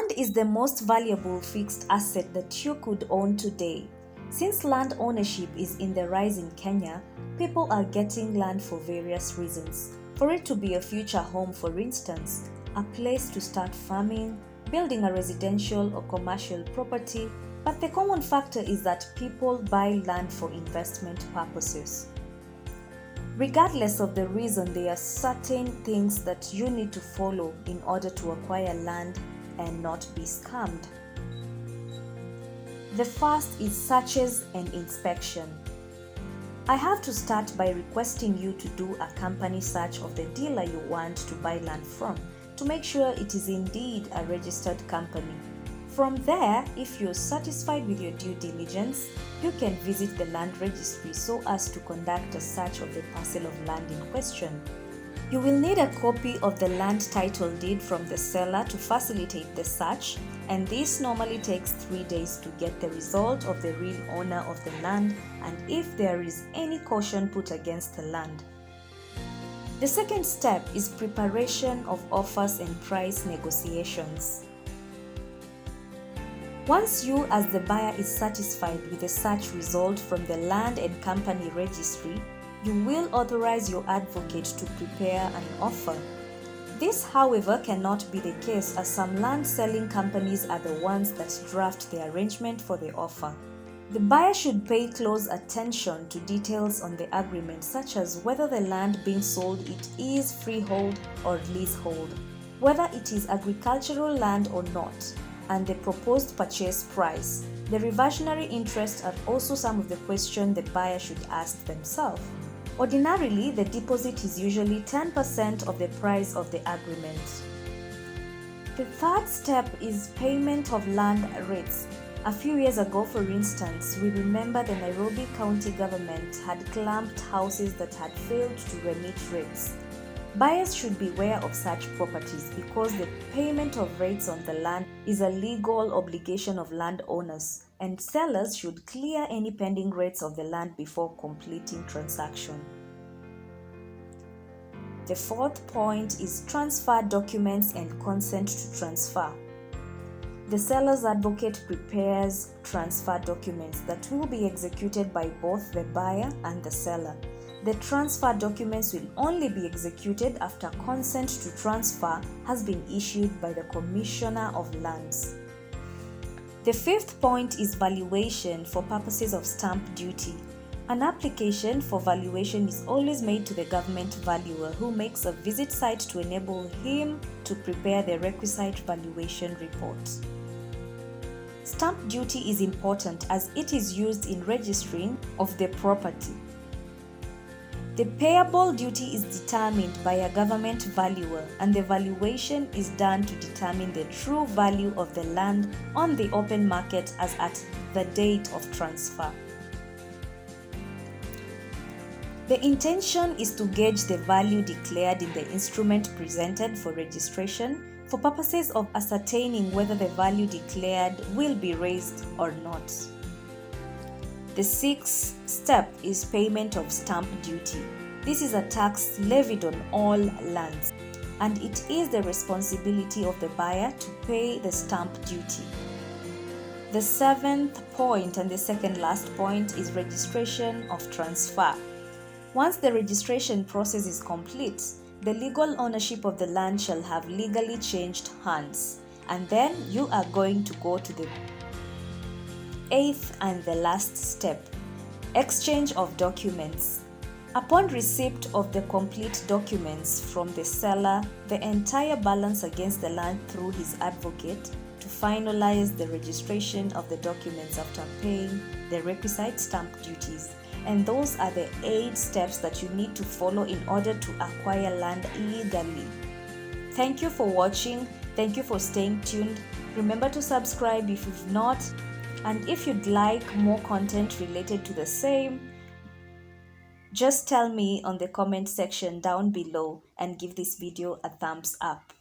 Land is the most valuable fixed asset that you could own today. Since land ownership is in the rise in Kenya, people are getting land for various reasons. For it to be a future home, for instance, a place to start farming, building a residential or commercial property, but the common factor is that people buy land for investment purposes. Regardless of the reason, there are certain things that you need to follow in order to acquire land and not be scammed. The first is searches and inspection. I have to start by requesting you to do a company search of the dealer you want to buy land from to make sure it is indeed a registered company. From there, if you're satisfied with your due diligence, you can visit the land registry so as to conduct a search of the parcel of land in question. You will need a copy of the land title deed from the seller to facilitate the search, and this normally takes 3 days to get the result of the real owner of the land and if there is any caution put against the land. The second step is preparation of offers and price negotiations. Once you as the buyer is satisfied with the search result from the Land and Company Registry, you will authorize your advocate to prepare an offer. This, however, cannot be the case as some land selling companies are the ones that draft the arrangement for the offer. The buyer should pay close attention to details on the agreement, such as whether the land being sold it is freehold or leasehold, whether it is agricultural land or not, and the proposed purchase price. The reversionary interest are also some of the questions the buyer should ask themselves. Ordinarily, the deposit is usually 10% of the price of the agreement. The third step is payment of land rates. A few years ago, for instance, we remember the Nairobi County government had clamped houses that had failed to remit rates. Buyers should beware of such properties because the payment of rates on the land is a legal obligation of landowners, and sellers should clear any pending rates of the land before completing transaction. The fourth point is transfer documents and consent to transfer. The seller's advocate prepares transfer documents that will be executed by both the buyer and the seller. The transfer documents will only be executed after consent to transfer has been issued by the Commissioner of Lands. The fifth point is valuation for purposes of stamp duty. An application for valuation is always made to the government valuer, who makes a visit site to enable him to prepare the requisite valuation report. Stamp duty is important as it is used in registering of the property. The payable duty is determined by a government valuer, and the valuation is done to determine the true value of the land on the open market as at the date of transfer. The intention is to gauge the value declared in the instrument presented for registration for purposes of ascertaining whether the value declared will be raised or not. The sixth step is payment of stamp duty. This is a tax levied on all lands, and it is the responsibility of the buyer to pay the stamp duty. The seventh point and the second last point is registration of transfer. Once the registration process is complete, the legal ownership of the land shall have legally changed hands, and then you are going to go to the eighth and the last step, exchange of documents. Upon receipt of the complete documents from the seller, the entire balance against the land through his advocate to finalize the registration of the documents after paying the requisite stamp duties. And those are the 8 steps that you need to follow in order to acquire land legally. Thank you for watching. Thank you for staying tuned. Remember to subscribe if you've not. And if you'd like more content related to the same, just tell me on the comment section down below and give this video a thumbs up.